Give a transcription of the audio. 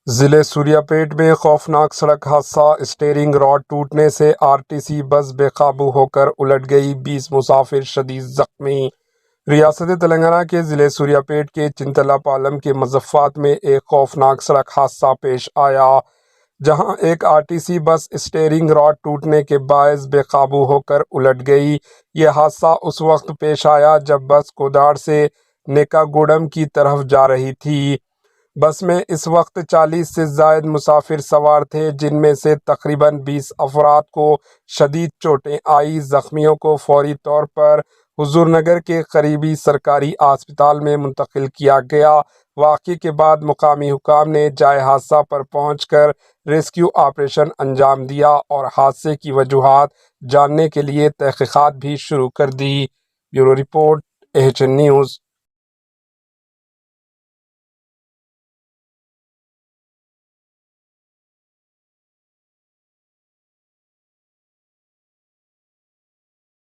ضلع سوریا پیٹ میں خوفناک سڑک حادثہ، اسٹیئرنگ راڈ ٹوٹنے سے آرٹیسی بس بے قابو ہو کر الٹ گئی، 20 مسافر شدید زخمی۔ ریاست تلنگانہ کے ضلع سوریا پیٹ کے چنتلا پالم کے مضافات میں ایک خوفناک سڑک حادثہ پیش آیا، جہاں ایک آرٹیسی بس اسٹیئرنگ راڈ ٹوٹنے کے باعث بے قابو ہو کر الٹ گئی۔ یہ حادثہ اس وقت پیش آیا جب بس کوداڑ سے نیکاگوڈم کی طرف جا رہی تھی۔ بس میں اس وقت 40 سے زائد مسافر سوار تھے، جن میں سے تقریباً 20 افراد کو شدید چوٹیں آئیں۔ زخمیوں کو فوری طور پر حضور نگر کے قریبی سرکاری اسپتال میں منتقل کیا گیا۔ واقعے کے بعد مقامی حکام نے جائے حادثہ پر پہنچ کر ریسکیو آپریشن انجام دیا اور حادثے کی وجوہات جاننے کے لیے تحقیقات بھی شروع کر دی۔ Bureau report, AHN news.